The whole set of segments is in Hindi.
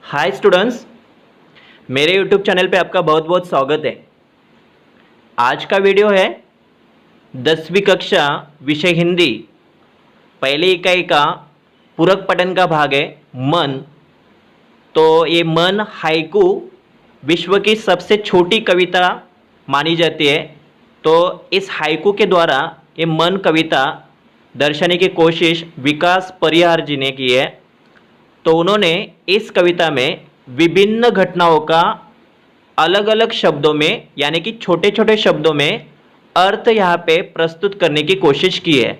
हाय स्टूडेंट्स, मेरे यूट्यूब चैनल पे आपका बहुत बहुत स्वागत है। आज का वीडियो है 10वीं कक्षा विषय हिंदी पहली इकाई का पूरक पठन का भाग है मन। तो ये मन हाइकू विश्व की सबसे छोटी कविता मानी जाती है। तो इस हाइकू के द्वारा ये मन कविता दर्शाने की कोशिश विकास परिहार जी ने की है। तो उन्होंने इस कविता में विभिन्न घटनाओं का अलग अलग शब्दों में यानी कि छोटे छोटे शब्दों में अर्थ यहाँ पे प्रस्तुत करने की कोशिश की है।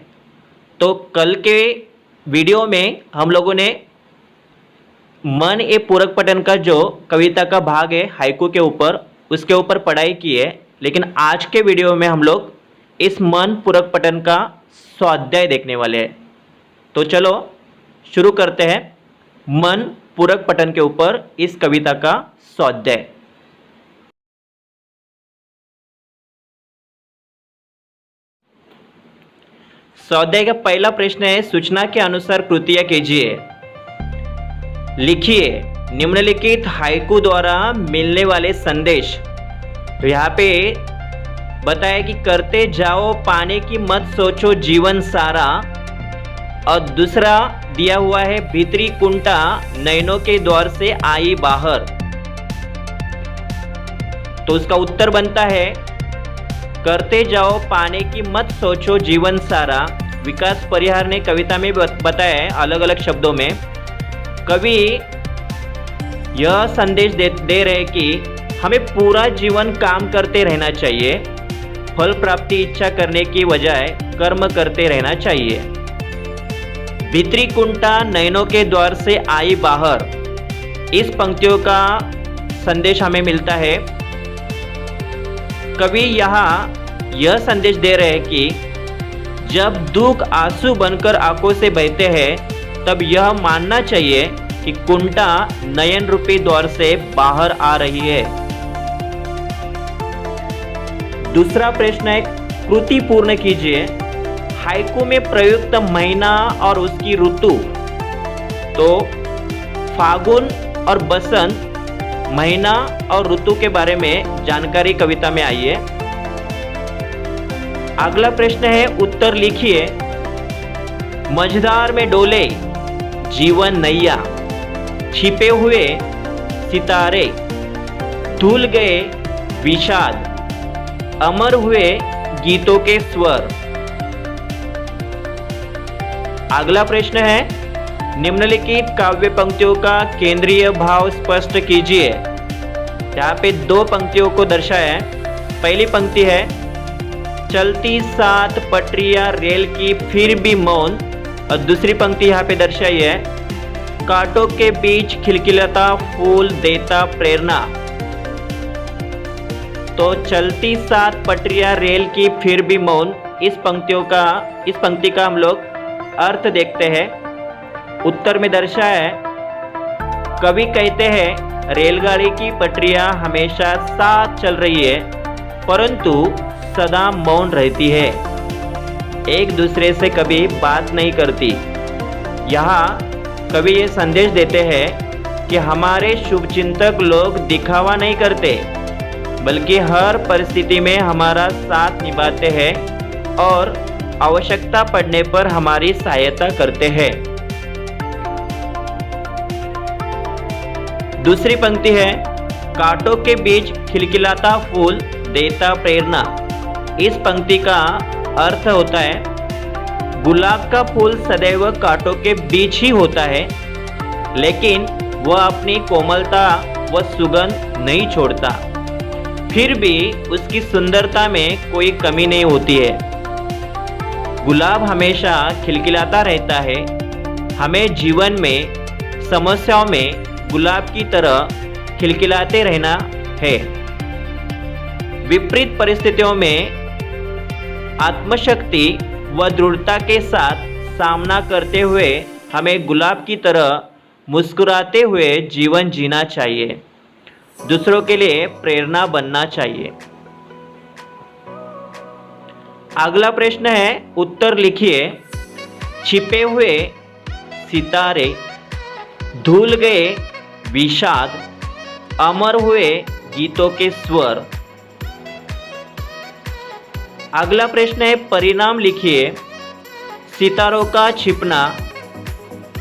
तो कल के वीडियो में हम लोगों ने मन ए पूरक पठन का जो कविता का भाग है हाइकू के ऊपर उसके ऊपर पढ़ाई की है, लेकिन आज के वीडियो में हम लोग इस मन पूरक पठन का स्वाध्याय देखने वाले हैं। तो चलो शुरू करते हैं मन पूरक पठन के ऊपर इस कविता का स्वाध्याय। स्वाध्याय का पहला प्रश्न है, सूचना के अनुसार कृतियां कीजिए। लिखिए निम्नलिखित हाइकू द्वारा मिलने वाले संदेश। तो यहाँ पे बताया कि करते जाओ पाने की मत सोचो जीवन सारा, और दूसरा दिया हुआ है भीतरी कुंटा नयनों के द्वार से आई बाहर। तो उसका उत्तर बनता है करते जाओ पाने की मत सोचो जीवन सारा। विकास परिहार ने कविता में बताया है अलग अलग शब्दों में। कवि यह संदेश दे रहे कि हमें पूरा जीवन काम करते रहना चाहिए, फल प्राप्ति इच्छा करने की बजाय कर्म करते रहना चाहिए। भीतरी कुंटा नयनों के द्वार से आई बाहर, इस पंक्तियों का संदेश हमें मिलता है। कवि यहाँ यह संदेश दे रहे हैं कि जब दुख आंसू बनकर आंखों से बहते हैं तब यह मानना चाहिए कि कुंटा नयन रूपी द्वार से बाहर आ रही है। दूसरा प्रश्न है, कृति पूर्ण कीजिए। हाइकू में प्रयुक्त महीना और उसकी ऋतु। तो फागुन और बसंत महीना और ऋतु के बारे में जानकारी कविता में आई है। अगला प्रश्न है, उत्तर लिखिए। मझधार में डोले जीवन नैया, छिपे हुए सितारे, धुल गए विषाद, अमर हुए गीतों के स्वर। अगला प्रश्न है, निम्नलिखित काव्य पंक्तियों का केंद्रीय भाव स्पष्ट कीजिए। यहाँ पे दो पंक्तियों को दर्शाया है। पहली पंक्ति है, चलती सात पटरियां रेल की फिर भी मौन, और दूसरी पंक्ति यहाँ पे दर्शाई है, कांटों के बीच खिलखिलाता फूल देता प्रेरणा। तो चलती सात पटरियां रेल की फिर भी मौन, इस पंक्ति का हम लोग अर्थ देखते हैं। उत्तर में दर्शाया है, कवि कहते हैं रेलगाड़ी की पटरियां हमेशा साथ चल रही है परंतु सदा मौन रहती है, एक दूसरे से कभी बात नहीं करती। यहाँ कवि ये संदेश देते हैं कि हमारे शुभचिंतक लोग दिखावा नहीं करते बल्कि हर परिस्थिति में हमारा साथ निभाते हैं और आवश्यकता पड़ने पर हमारी सहायता करते हैं। दूसरी पंक्ति है, कांटों के बीच खिलखिलाता फूल देता प्रेरणा। इस पंक्ति का अर्थ होता है, गुलाब का फूल सदैव कांटों के बीच ही होता है लेकिन वह अपनी कोमलता व सुगंध नहीं छोड़ता, फिर भी उसकी सुंदरता में कोई कमी नहीं होती है। गुलाब हमेशा खिलखिलाता रहता है। हमें जीवन में समस्याओं में गुलाब की तरह खिलखिलाते रहना है। विपरीत परिस्थितियों में आत्मशक्ति व दृढ़ता के साथ सामना करते हुए हमें गुलाब की तरह मुस्कुराते हुए जीवन जीना चाहिए, दूसरों के लिए प्रेरणा बनना चाहिए। अगला प्रश्न है, उत्तर लिखिए। छिपे हुए सितारे, धुल गए विषाद, अमर हुए गीतों के स्वर। अगला प्रश्न है, परिणाम लिखिए। सितारों का छिपना,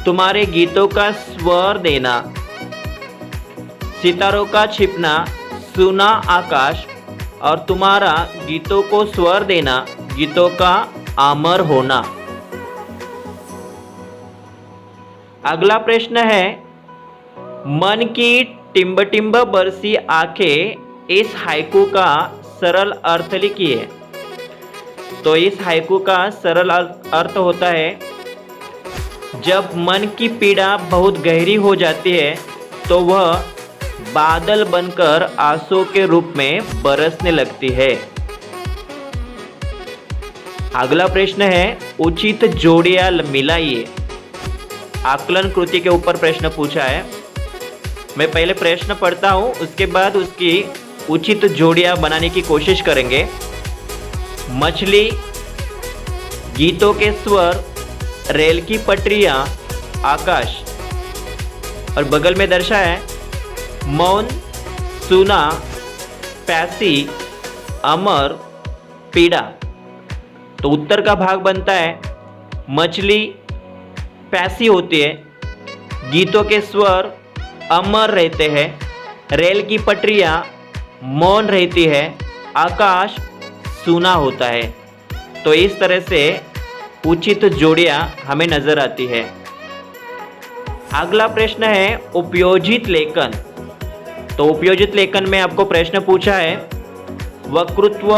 तुम्हारे गीतों का स्वर देना। सितारों का छिपना, सुना आकाश, और तुम्हारा गीतों को स्वर देना, गीतों का अमर होना। अगला प्रश्न है, मन की टिम्ब टिम्ब बरसी आंखें, इस हाइकू का सरल अर्थ लिखिए। तो इस हाइकू का सरल अर्थ होता है, जब मन की पीड़ा बहुत गहरी हो जाती है तो वह बादल बनकर आंसू के रूप में बरसने लगती है। अगला प्रश्न है, उचित जोड़ियां मिलाइए। आकलन कृति के ऊपर प्रश्न पूछा है। मैं पहले प्रश्न पढ़ता हूं, उसके बाद उसकी उचित जोड़ियां बनाने की कोशिश करेंगे। मछली, गीतों के स्वर, रेल की पटरियां, आकाश, और बगल में दर्शाया है मौन, सुना, प्यासी, अमर, पीड़ा। तो उत्तर का भाग बनता है, मछली प्यासी होती है, गीतों के स्वर अमर रहते हैं, रेल की पटरियां मौन रहती है, आकाश सूना होता है। तो इस तरह से उचित जोड़ियां हमें नजर आती है। अगला प्रश्न है, उपयोजित लेखन। तो उपयोजित लेखन में आपको प्रश्न पूछा है, वक्तृत्व